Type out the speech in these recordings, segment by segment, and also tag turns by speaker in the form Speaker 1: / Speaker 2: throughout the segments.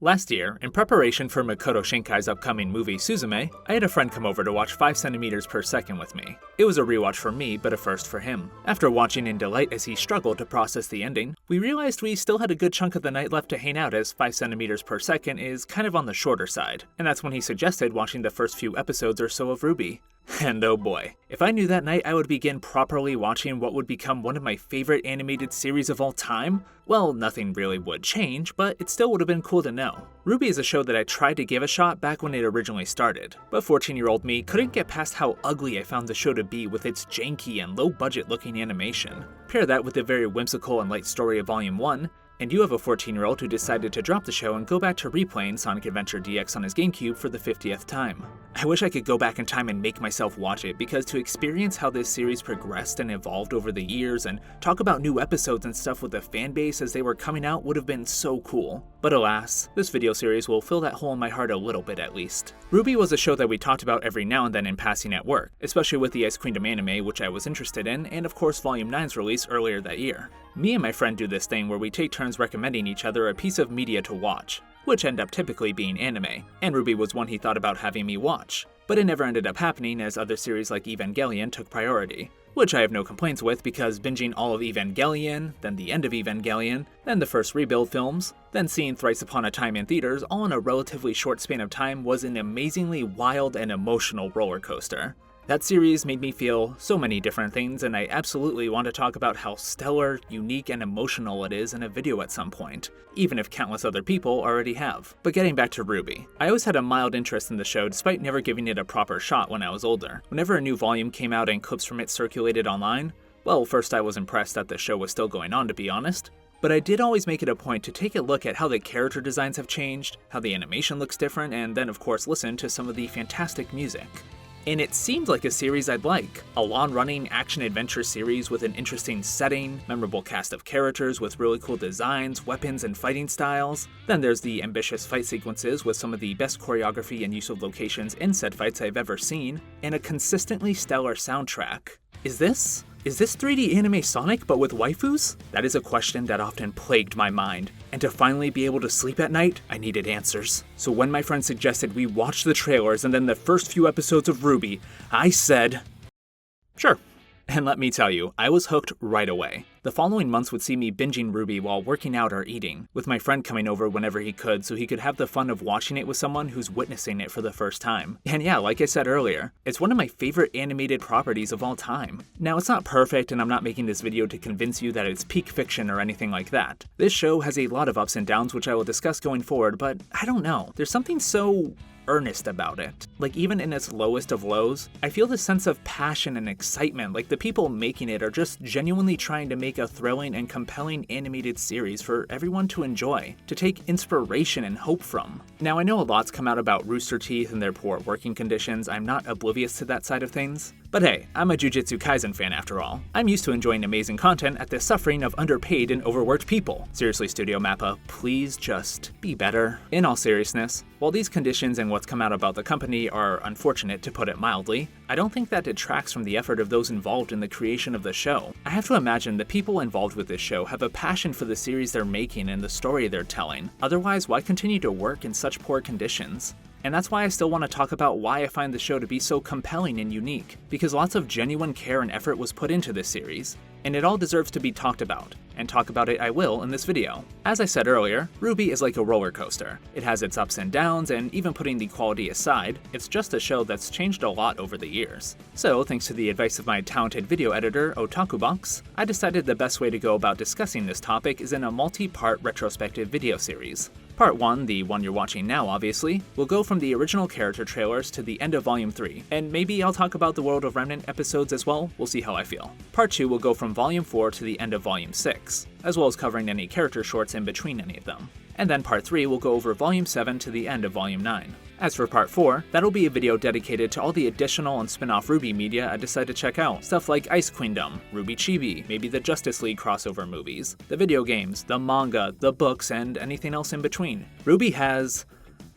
Speaker 1: Last year, in preparation for Makoto Shinkai's upcoming movie Suzume, I had a friend come over to watch 5 centimeters per second with me. It was a rewatch for me, but a first for him. After watching in delight as he struggled to process the ending, we realized we still had a good chunk of the night left to hang out, as 5 centimeters per second is kind of on the shorter side. And that's when he suggested watching the first few episodes or so of RWBY. And oh boy, if I knew that night I would begin properly watching what would become one of my favorite animated series of all time, well, nothing really would change, but it still would have been cool to know. RWBY is a show that I tried to give a shot back when it originally started, but 14-year-old me couldn't get past how ugly I found the show to be with its janky and low-budget looking animation. Pair that with the very whimsical and light story of Volume 1, and you have a 14-year-old who decided to drop the show and go back to replaying Sonic Adventure DX on his GameCube for the 50th time. I wish I could go back in time and make myself watch it, because to experience how this series progressed and evolved over the years and talk about new episodes and stuff with the fanbase as they were coming out would have been so cool. But alas, this video series will fill that hole in my heart a little bit at least. RWBY was a show that we talked about every now and then in passing at work, especially with the Ice Queendom anime, which I was interested in, and of course Volume 9's release earlier that year. Me and my friend do this thing where we take turns recommending each other a piece of media to watch, which end up typically being anime, and RWBY was one he thought about having me watch. But it never ended up happening, as other series like Evangelion took priority, which I have no complaints with, because binging all of Evangelion, then the end of Evangelion, then the first Rebuild films, then seeing Thrice Upon a Time in theaters all in a relatively short span of time was an amazingly wild and emotional roller coaster. That series made me feel so many different things, and I absolutely want to talk about how stellar, unique, and emotional it is in a video at some point, even if countless other people already have. But getting back to RWBY, I always had a mild interest in the show despite never giving it a proper shot when I was older. Whenever a new volume came out and clips from it circulated online, well, first I was impressed that the show was still going on, to be honest, but I did always make it a point to take a look at how the character designs have changed, how the animation looks different, and then of course listen to some of the fantastic music. And it seemed like a series I'd like. A long-running action-adventure series with an interesting setting, memorable cast of characters with really cool designs, weapons, and fighting styles. Then there's the ambitious fight sequences with some of the best choreography and use of locations in said fights I've ever seen, and a consistently stellar soundtrack. Is this 3D anime Sonic but with waifus? That is a question that often plagued my mind, and to finally be able to sleep at night, I needed answers. So when my friend suggested we watch the trailers and then the first few episodes of RWBY, I said, sure. And let me tell you, I was hooked right away. The following months would see me binging RWBY while working out or eating, with my friend coming over whenever he could so he could have the fun of watching it with someone who's witnessing it for the first time. And yeah, like I said earlier, it's one of my favorite animated properties of all time. Now, it's not perfect, and I'm not making this video to convince you that it's peak fiction or anything like that. This show has a lot of ups and downs which I will discuss going forward, but I don't know. There's something so earnest about it. Like, even in its lowest of lows, I feel this sense of passion and excitement, like the people making it are just genuinely trying to make a thrilling and compelling animated series for everyone to enjoy, to take inspiration and hope from. Now, I know a lot's come out about Rooster Teeth and their poor working conditions. I'm not oblivious to that side of things. But hey, I'm a Jujutsu Kaisen fan after all. I'm used to enjoying amazing content at the suffering of underpaid and overworked people. Seriously, Studio Mappa, please just be better. In all seriousness, while these conditions and what's come out about the company are unfortunate, to put it mildly, I don't think that detracts from the effort of those involved in the creation of the show. I have to imagine the people involved with this show have a passion for the series they're making and the story they're telling. Otherwise, why continue to work in such poor conditions? And that's why I still want to talk about why I find the show to be so compelling and unique, because lots of genuine care and effort was put into this series, and it all deserves to be talked about, and talk about it I will in this video. As I said earlier, RWBY is like a roller coaster. It has its ups and downs, and even putting the quality aside, it's just a show that's changed a lot over the years. So, thanks to the advice of my talented video editor, OtakuBox, I decided the best way to go about discussing this topic is in a multi-part retrospective video series. Part 1, the one you're watching now obviously, will go from the original character trailers to the end of Volume 3, and maybe I'll talk about the World of Remnant episodes as well, we'll see how I feel. Part 2 will go from Volume 4 to the end of Volume 6, as well as covering any character shorts in between any of them. And then Part 3 will go over Volume 7 to the end of Volume 9. As for Part 4, that'll be a video dedicated to all the additional and spin-off RWBY media I decided to check out. Stuff like Ice Queendom, RWBY Chibi, maybe the Justice League crossover movies, the video games, the manga, the books, and anything else in between. RWBY has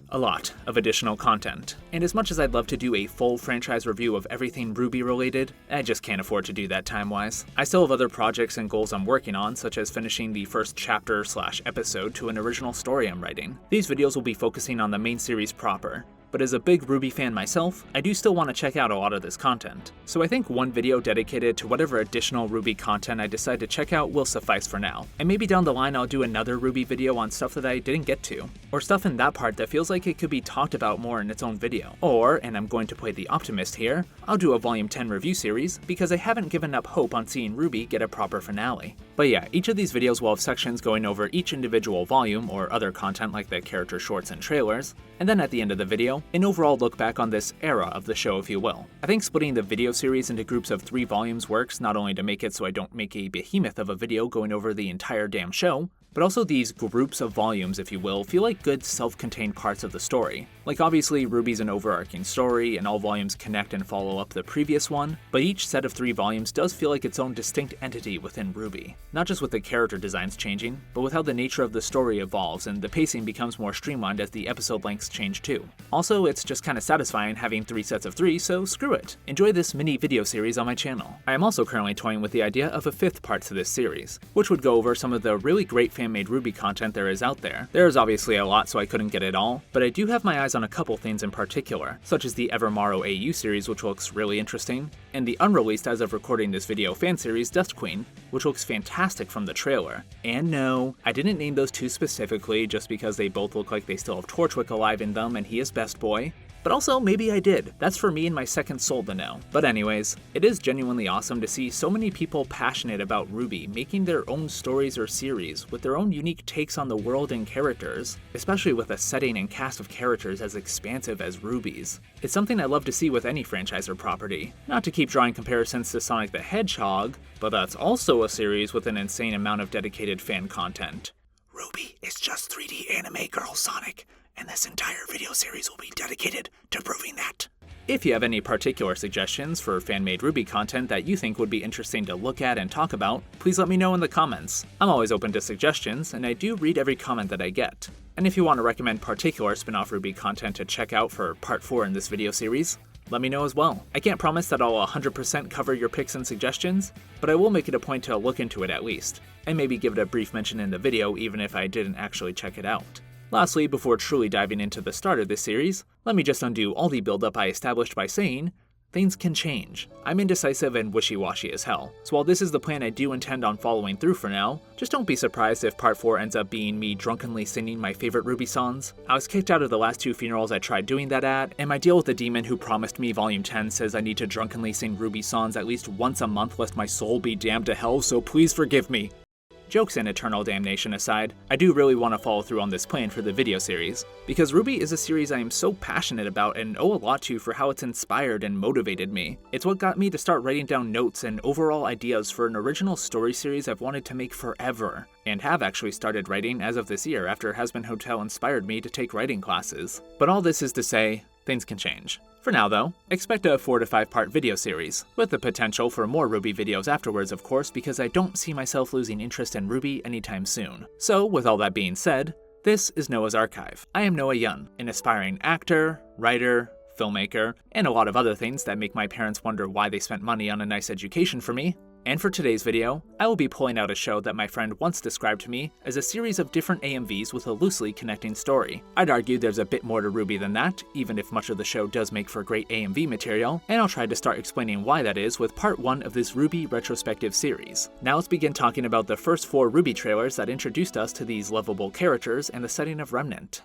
Speaker 1: a lot of additional content. And as much as I'd love to do a full franchise review of everything RWBY related, I just can't afford to do that time-wise. I still have other projects and goals I'm working on, such as finishing the first chapter/episode to an original story I'm writing. These videos will be focusing on the main series proper. But as a big RWBY fan myself, I do still want to check out a lot of this content. So I think one video dedicated to whatever additional RWBY content I decide to check out will suffice for now. And maybe down the line I'll do another RWBY video on stuff that I didn't get to, or stuff in that part that feels like it could be talked about more in its own video. Or, and I'm going to play the optimist here, I'll do a Volume 10 review series because I haven't given up hope on seeing RWBY get a proper finale. But yeah, each of these videos will have sections going over each individual volume or other content like the character shorts and trailers, and then at the end of the video, an overall look back on this era of the show, if you will. I think splitting the video series into groups of 3 volumes works not only to make it so I don't make a behemoth of a video going over the entire damn show, but also these groups of volumes, if you will, feel like good self-contained parts of the story. Like obviously RWBY's an overarching story and all volumes connect and follow up the previous one, but each set of 3 volumes does feel like its own distinct entity within RWBY. Not just with the character designs changing, but with how the nature of the story evolves and the pacing becomes more streamlined as the episode lengths change too. Also, it's just kinda satisfying having 3 sets of 3, so screw it. Enjoy this mini video series on my channel. I am also currently toying with the idea of a 5th part to this series, which would go over some of the really great fan-made RWBY content there is out there. There is obviously a lot, so I couldn't get it all, but I do have my eyes on a couple things in particular, such as the Evermorrow AU series, which looks really interesting, and the unreleased as of recording this video fan series Dust Queen, which looks fantastic from the trailer. And no, I didn't name those 2 specifically just because they both look like they still have Torchwick alive in them and he is best boy. But also, maybe I did. That's for me and my second soul to know. But anyways, it is genuinely awesome to see so many people passionate about RWBY making their own stories or series with their own unique takes on the world and characters, especially with a setting and cast of characters as expansive as RWBY's. It's something I love to see with any franchise or property. Not to keep drawing comparisons to Sonic the Hedgehog, but that's also a series with an insane amount of dedicated fan content. RWBY is just 3D anime girl Sonic, and this entire video series will be dedicated to proving that. If you have any particular suggestions for fan-made RWBY content that you think would be interesting to look at and talk about, please let me know in the comments. I'm always open to suggestions, and I do read every comment that I get. And if you want to recommend particular spin-off RWBY content to check out for part 4 in this video series, let me know as well. I can't promise that I'll 100% cover your picks and suggestions, but I will make it a point to look into it at least, and maybe give it a brief mention in the video even if I didn't actually check it out. Lastly, before truly diving into the start of this series, let me just undo all the build-up I established by saying, things can change. I'm indecisive and wishy-washy as hell, so while this is the plan I do intend on following through for now, just don't be surprised if part 4 ends up being me drunkenly singing my favorite RWBY songs. I was kicked out of the last 2 funerals I tried doing that at, and my deal with the demon who promised me Volume 10 says I need to drunkenly sing RWBY songs at least once a month lest my soul be damned to hell, so please forgive me. Jokes and eternal damnation aside, I do really want to follow through on this plan for the video series, because RWBY is a series I am so passionate about and owe a lot to for how it's inspired and motivated me. It's what got me to start writing down notes and overall ideas for an original story series I've wanted to make forever, and have actually started writing as of this year after Hazbin Hotel inspired me to take writing classes. But all this is to say, things can change. For now though, expect a 4 to 5 part video series, with the potential for more RWBY videos afterwards of course because I don't see myself losing interest in RWBY anytime soon. So with all that being said, this is Noah's Archive. I am Noah Yun, an aspiring actor, writer, filmmaker, and a lot of other things that make my parents wonder why they spent money on a nice education for me. And for today's video, I will be pulling out a show that my friend once described to me as a series of different AMVs with a loosely connecting story. I'd argue there's a bit more to RWBY than that, even if much of the show does make for great AMV material, and I'll try to start explaining why that is with part 1 of this RWBY retrospective series. Now let's begin talking about the first 4 RWBY trailers that introduced us to these lovable characters and the setting of Remnant.